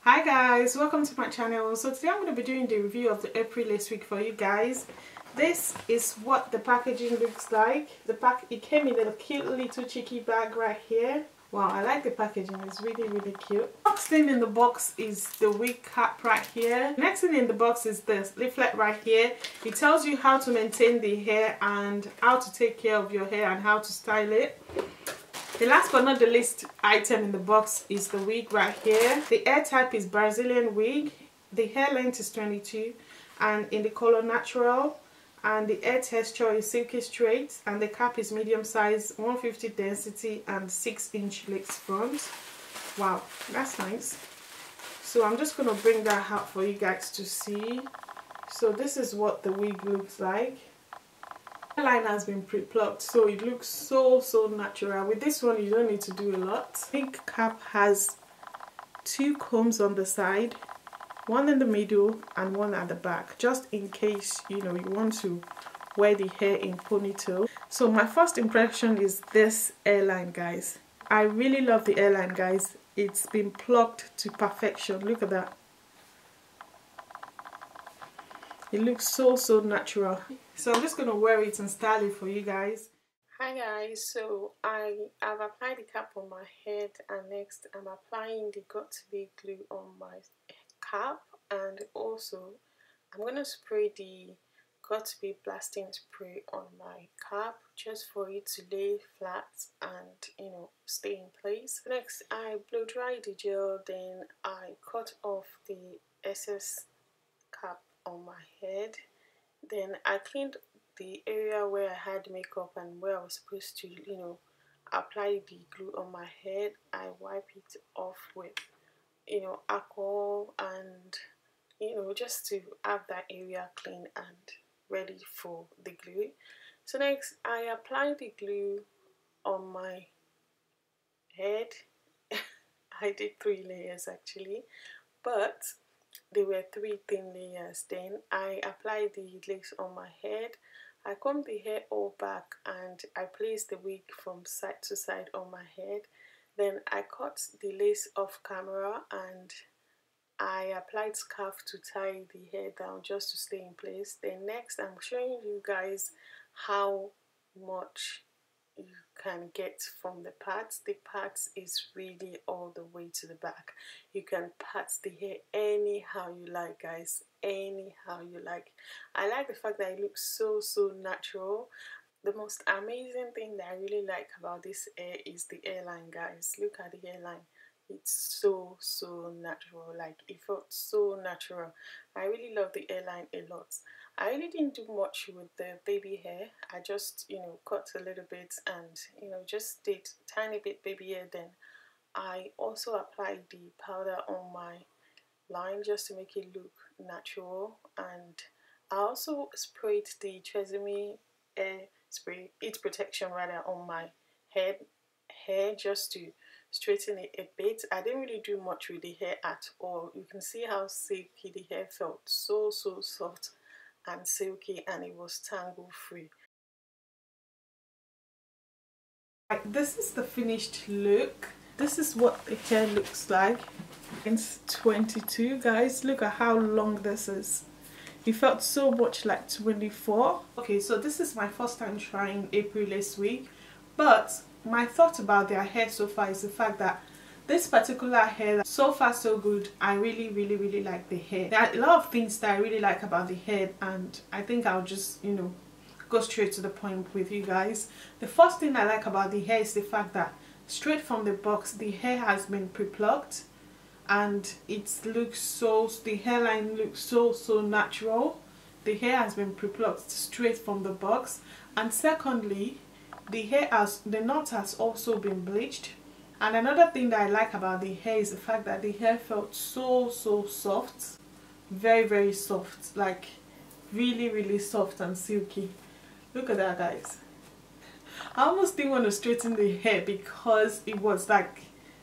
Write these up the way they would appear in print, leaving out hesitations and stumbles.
Hi guys, welcome to my channel. So today I'm going to be doing the review of the April lace wig for you guys. This is what the packaging looks like. It came in a cute little cheeky bag right here. Wow, I like the packaging. It's really cute. Next thing in the box is the wig cap right here. Next thing in the box is the leaflet right here. It tells you how to maintain the hair and how to take care of your hair and how to style it. The last but not the least item in the box is the wig right here. The hair type is Brazilian wig. The hair length is 22 and in the color natural. And the hair texture is silky straight. And the cap is medium size, 150 density and 6-inch lace front. Wow, that's nice. So I'm just going to bring that out for you guys to see. So this is what the wig looks like. Hairline has been pre-plucked, so it looks so natural. With this one you don't need to do a lot. Wig cap has 2 combs on the side, one in the middle and one at the back, just in case you want to wear the hair in ponytail. So my first impression is this hairline, guys. I really love the hairline, guys. It's been plucked to perfection. Look at that. It looks so natural. So I'm just going to wear it and style it for you guys. Hi guys, so I have applied the cap on my head and next I'm applying the got2be glue on my cap, and also I'm going to spray the got2be blasting spray on my cap just for it to lay flat and stay in place. Next I blow dry the gel, then I cut off the excess cap on my head. Then I cleaned the area where I had makeup and where I was supposed to apply the glue on my head. I wipe it off with alcohol and just to have that area clean and ready for the glue. So next I apply the glue on my head. I did 3 layers actually, but there were 3 thin layers. Then I applied the lace on my head. I combed the hair all back and I placed the wig from side to side on my head. Then I cut the lace off camera and I applied scarf to tie the hair down just to stay in place. Then next I'm showing you guys how much you can get from the parts. The parts is really all the way to the back. You can part the hair anyhow you like, guys, anyhow you like. I like the fact that it looks so natural. The most amazing thing that I really like about this hair is the hairline, guys. Look at the hairline. It's so natural. Like, it felt so natural. I really love the hairline a lot. I really didn't do much with the baby hair. I just cut a little bit and just did tiny bit baby hair. Then I also applied the powder on my line just to make it look natural, and I also sprayed the Tresemme hair spray, heat protection rather, on my hair just to straighten it a bit. I didn't really do much with the hair at all. You can see how silky the hair felt, so soft and silky, and it was tangle free. This is the finished look. This is what the hair looks like. It's 22, guys. Look at how long this is. It felt so much like 24. Okay, so this is my first time trying April lace wig, but my thought about their hair so far is the fact that this particular hair, so far so good. I really like the hair. There are a lot of things that I really like about the hair, and I think I'll just go straight to the point with you guys. The first thing I like about the hair is the fact that straight from the box the hair has been pre-plucked, and the hairline looks so natural. The hair has been pre-plucked straight from the box. And secondly, the knot has also been bleached. And another thing that I like about the hair is the fact that the hair felt so soft, very soft, like really soft and silky. Look at that, guys. I almost didn't want to straighten the hair because it was like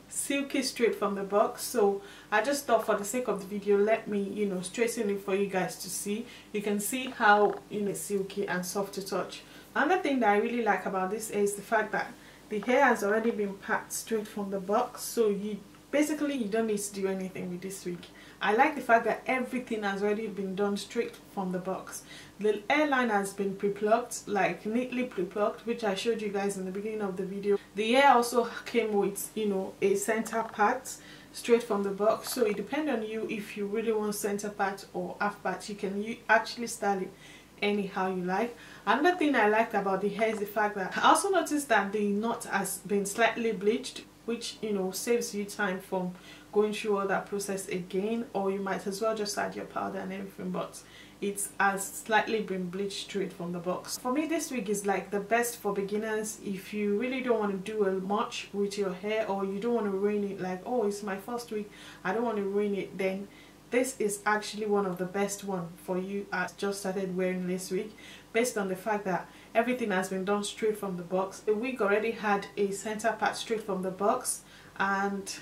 silky straight from the box, so I just thought for the sake of the video, let me straighten it for you guys to see. You can see how silky and soft to touch. Another thing that I really like about this hair is the fact that the hair has already been packed straight from the box, so you basically you don't need to do anything with this wig. I like the fact that everything has already been done straight from the box. The hairline has been pre-plucked, like neatly pre-plucked, which I showed you guys in the beginning of the video. The hair also came with, you know, a center part straight from the box, so it depends on you if you really want center part or half part. You can actually style it anyhow you like. Another thing I liked about the hair is the fact that I also noticed that the knot has been slightly bleached, which, you know, saves you time from going through all that process again, or you might as well just add your powder and everything, but it has slightly been bleached straight from the box. For me, this wig is like the best for beginners. If you really don't want to do much with your hair, or you don't want to ruin it, like, oh, it's my first wig, I don't want to ruin it, then this is actually one of the best one for you as just started wearing this wig, based on the fact that everything has been done straight from the box. The wig already had a center part straight from the box, and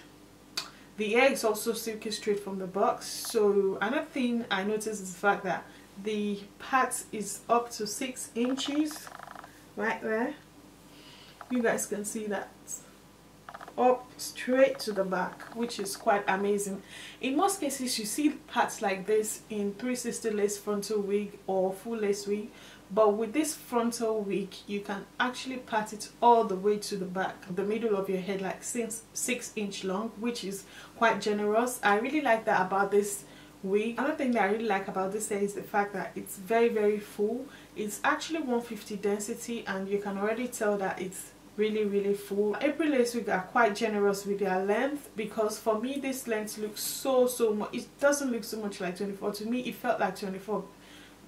the hair is also silky straight from the box. So another thing I noticed is the fact that the part is up to 6 inches right there. You guys can see that, up straight to the back, which is quite amazing. In most cases you see parts like this in 360 lace frontal wig or full lace wig, but with this frontal wig you can actually part it all the way to the back, the middle of your head, like 6 inch long, which is quite generous. I really like that about this wig. Another thing that I really like about this hair is the fact that it's very full. It's actually 150 density, and you can already tell that it's really full. April lace wigs are quite generous with their length, because for me this length looks so much, it doesn't look so much like 24. To me it felt like 24,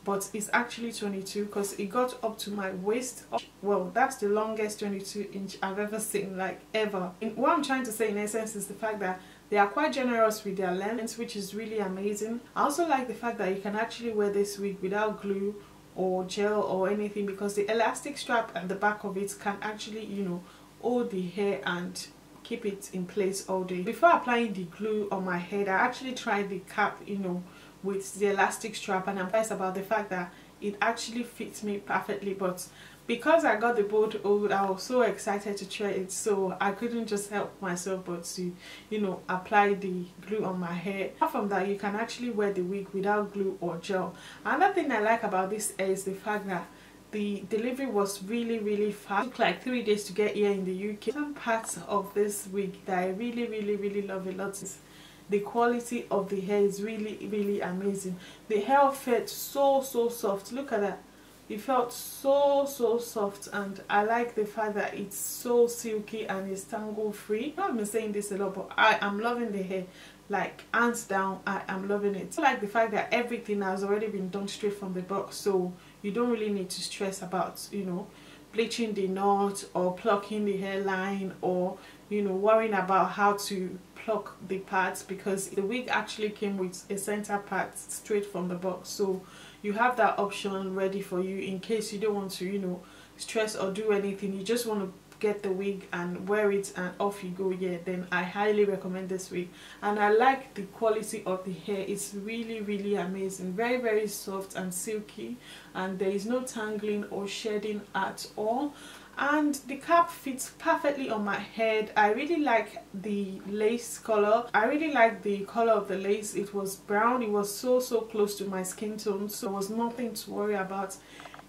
but it's actually 22 because it got up to my waist. Well, that's the longest 22 inch I've ever seen, like ever. And what I'm trying to say in essence is the fact that they are quite generous with their length, which is really amazing. I also like the fact that you can actually wear this wig without glue or gel or anything, because the elastic strap at the back of it can actually, you know, hold the hair and keep it in place all day. Before applying the glue on my head, I actually tried the cap, you know, with the elastic strap, and I'm surprised about the fact that it actually fits me perfectly. But because I got the Boldhold, I was so excited to try it, so I couldn't just help myself but to, you know, apply the glue on my hair. Apart from that, you can actually wear the wig without glue or gel. Another thing I like about this hair is the fact that the delivery was really fast. It took like 3 days to get here in the UK. Some parts of this wig that I really love a lot is the quality of the hair is really amazing. The hair felt so soft. Look at that. It felt so soft, and I like the fact that it's so silky and it's tangle free. I've been saying this a lot, but I am loving the hair, like hands down. I am loving it. I like the fact that everything has already been done straight from the box, so you don't really need to stress about, you know, bleaching the knot or plucking the hairline, or, you know, worrying about how to pluck the parts, because the wig actually came with a center part straight from the box. So you have that option ready for you in case you don't want to, you know, stress or do anything. You just want to get the wig and wear it and off you go. Yeah, then I highly recommend this wig. And I like the quality of the hair. It's really amazing. Very soft and silky, and there is no tangling or shedding at all. And the cap fits perfectly on my head. I really like the lace color. I really like the color of the lace. It was brown. It was so close to my skin tone, so there was nothing to worry about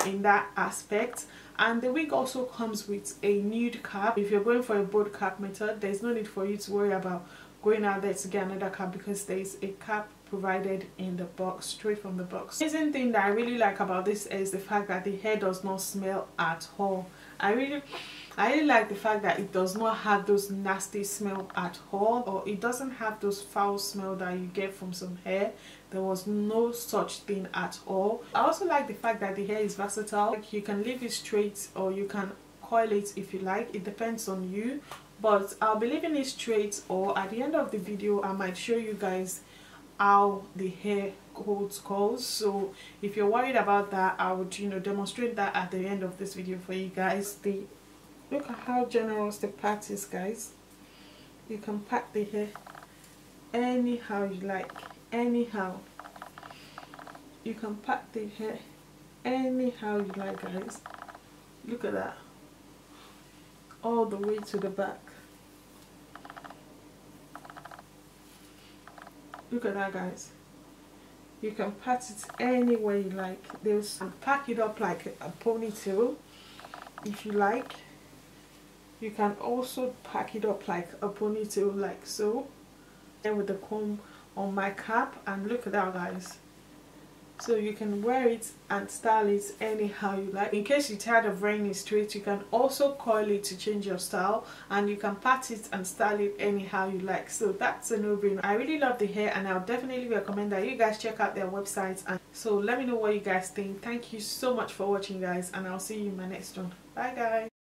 in that aspect. And the wig also comes with a nude cap. If you're going for a bold cap method, there's no need for you to worry about going out there to get another cap, because there's a cap provided in the box, straight from the box. The amazing thing that I really like about this is the fact that the hair does not smell at all. I really like the fact that it does not have those nasty smell at all, or it doesn't have those foul smell that you get from some hair. There was no such thing at all. I also like the fact that the hair is versatile. Like, you can leave it straight or you can coil it if you like. It depends on you, but I'll be leaving it straight, or at the end of the video I might show you guys how the hair holds curls. So if you're worried about that, I would, you know, demonstrate that at the end of this video for you guys. Look at how generous the part is, guys. You can pat the hair anyhow you like. Anyhow, you can pat the hair anyhow you like, guys. Look at that, all the way to the back. Look at that, guys. You can pat it any way you like. There's pack it up like a ponytail if you like. You can also pack it up like a ponytail, like so. And with the comb on my cap, and look at that, guys. So you can wear it and style it anyhow you like. In case you're tired of wearing it straight, you can also coil it to change your style, and you can pat it and style it anyhow you like. So that's a no-brainer. I really love the hair, and I'll definitely recommend that you guys check out their websites. And so let me know what you guys think. Thank you so much for watching, guys, and I'll see you in my next one. Bye, guys.